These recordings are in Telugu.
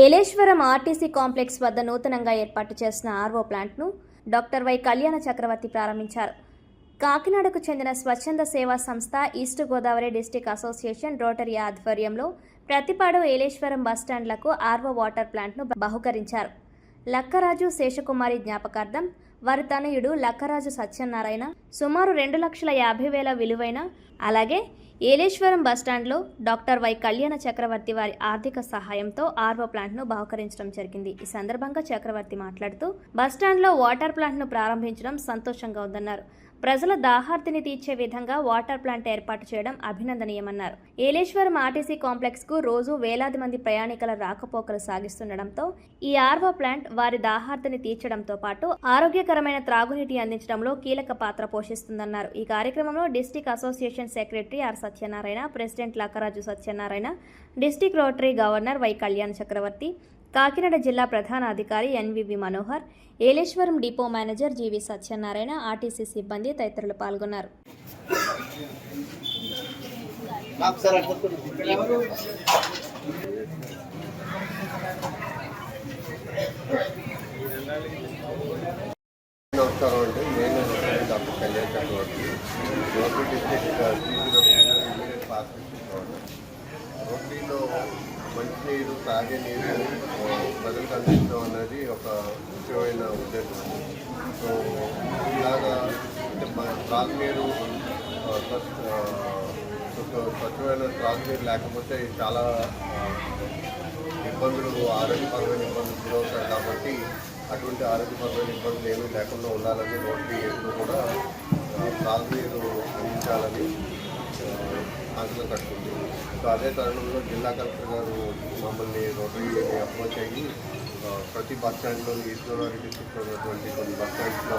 ఏలేశ్వరం ఆర్టీసీ కాంప్లెక్స్ వద్ద నూతనంగా ఏర్పాటు చేసిన ఆర్వో ప్లాంట్ను డాక్టర్ వై కళ్యాణ చక్రవర్తి ప్రారంభించారు. కాకినాడకు చెందిన స్వచ్ఛంద సేవా సంస్థ east Godavari district association rotary ఆధ్వర్యంలో ప్రతిపాడు ఏలేశ్వరం బస్టాండ్లకు ఆర్వో వాటర్ ప్లాంట్ను బహుకరించారు. లక్కరాజు శేషకుమారి జ్ఞాపకార్థం వారి తనయుడు లక్కరాజు సత్యనారాయణ సుమారు 2,50,000 విలువైన, అలాగే ఏలేశ్వరం బస్టాండ్లో డాక్టర్ వై కళ్యాణ చక్రవర్తి వారి ఆర్థిక సహాయంతో ఆర్వో ప్లాంట్ను బహుకరించడం జరిగింది. ఈ సందర్భంగా చక్రవర్తి మాట్లాడుతూ బస్టాండ్లో వాటర్ ప్లాంట్ను ప్రారంభించడం సంతోషంగా ఉందన్నారు. ప్రజల దాహార్తిని తీర్చే విధంగా వాటర్ ప్లాంట్ ఏర్పాటు చేయడం అభినందనీయమన్నారు. ఏలేశ్వరం ఆర్టీసీ కాంప్లెక్స్ కు రోజు వేలాది మంది ప్రయాణికుల రాకపోకలు సాగిస్తుండటంతో ఈ ఆర్వో ప్లాంట్ వారి దాహార్తిని తీర్చడంతో పాటు ఆరోగ్యకరమైన త్రాగునీటి అందించడంలో కీలక పాత్ర పోషిస్తుందన్నారు. ఈ కార్యక్రమంలో district association secretary R Satyanarayana, president Lakkaraju Satyanarayana, district Rotary governor Y Kalyana Chakravarthi, Kakinada జిల్లా ప్రధాన అధికారి NVV Manohar, Yeleswaram depot manager GV Satyanarayana, RTC సిబ్బంది తదితరులు పాల్గొన్నారు. నమస్కారం అండి. నేను doctor Kalyan Chakravarthi, Rotary district రోటరీలో మంచినీరు, తాగే నీరు ప్రజలకు అందించడం అనేది ఒక ముఖ్యమైన ఉద్దేశం. సో ఇలాగా అంటే త్రాగునీరు, స్వచ్ఛమైన త్రాగునీరు లేకపోతే చాలా ఇబ్బందులు, ఆరోగ్యపరమైన ఇబ్బందులు గురవుతాయి. కాబట్టి అటువంటి ఆరోగ్యపరమైన ఇబ్బందులు ఏమీ లేకుండా ఉండాలని రోటరీ ఎప్పుడు కూడా త్రాగునీరు అందించాలని ఆశలు కట్టుకుంది. సో అదే తరుణంలో జిల్లా కలెక్టర్ గారు మమ్మల్ని రోటరీని అప్రోచ్ అయ్యి ప్రతి బస్ స్టాండ్లో, ఈస్ట్ గోదావరి డిస్టిక్లో ఉన్నటువంటి కొన్ని బస్ స్టాండ్స్లో,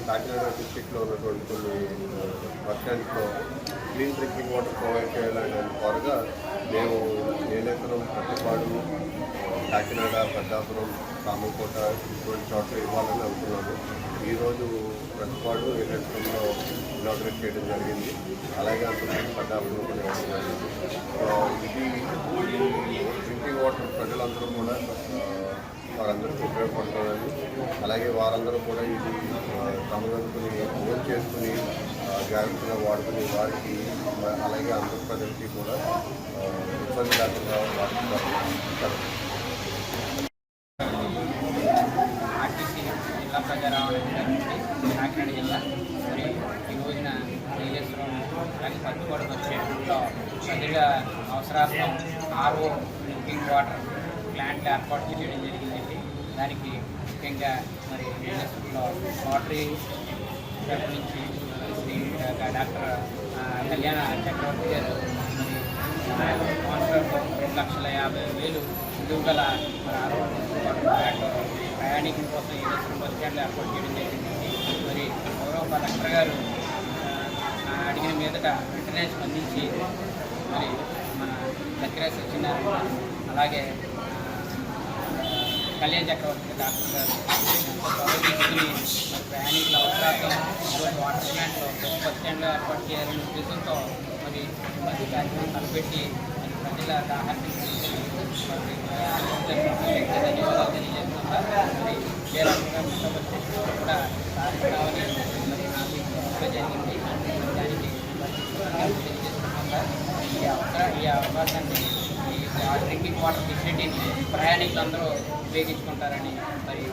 కాకినాడ డిస్టిక్లో ఉన్నటువంటి కొన్ని బస్ స్టాండ్స్లో క్లీన్ డ్రింకింగ్ వాటర్ ప్రొవైడ్ చేయాలని కోరగా మేము ఏలేశ్వరం, ప్రతిపాడు, కాకినాడ, పెద్దాపురం, రామకోట ఇటువంటి చోట్ల ఇవ్వాలని అనుకున్నాము. ఈరోజు ప్రతిపాడు, ఏలేశ్వరంలో ఇనాగ్రేట్ చేయడం జరిగింది. అలాగే అంతకుముందు పెద్దాపురం కూడా ఇవ్వడం జరిగింది. ఇది డ్రింకింగ్ వాటర్ ప్రజలందరూ కూడా వారందరికీ ఉపయోగపడుతుందని, అలాగే వారందరూ కూడా ఇది తమదనుకుని ఓన్ చేసుకుని జాగ్రత్తగా వాడుకుని వారికి, అలాగే అందరి ప్రజలకి కూడా ఇబ్బంది లేకుండా వాడుకుంటారు. ఆర్టీసీ జిల్లా ప్రజారావణ కాకినాడ జిల్లా మరి ఈ రోజున ఏలేశ్వరం అలాగే పత్తిపాడు వచ్చేట్లో ప్రజల అవసరార్థం ఆర్ఓ డ్రింకింగ్ వాటర్ ప్లాంట్లు ఏర్పాటు చేయడం జరిగిందండి. దానికి ముఖ్యంగా మరి ఏలేశ్వరంలో రోటరీ తరఫు నుంచి డాక్టర్ కళ్యాణ చక్రవర్తి గారు మరి స్పాన్సర్ 2,50,000 విలువ గల మరి ఆర్ఓ ప్లాంట్ ప్రయాణికుల కోసం ఏలేశ్వరం బస్ స్టాండ్లో ఏర్పాటు చేయడం జరిగిందండి. మరి గౌరవ కలెక్టర్ గారు అడిగిన మీదట వెంటనే స్పందించి మరి మన లక్కరాజు సత్యనారాయణ, అలాగే కళ్యాణ్ చక్రవర్తి డాక్టర్ గారు తీసుకుని ప్రయాణికుల అవసరార్థం ఈరోజు వాటర్ ప్లాంట్లో బస్ స్టాండ్లో ఏర్పాటు చేయాలనే ఉద్దేశంతో మరి మంచి కార్యక్రమం తలపెట్టి మరి ప్రజల దాహాన్ని ధన్యవాదాలు తెలియజేస్తున్నారు. మరి ఏ రకంగా కూడా సాధిస్తామని మరి నాకు జరిగింది. దానికి తెలియజేస్తున్నాం. ఈ అవకాశాన్ని, ఈ డ్రింకింగ్ వాటర్ ఫెసిలిటీని ప్రయాణికులందరూ ఉపయోగించుకుంటారని మరి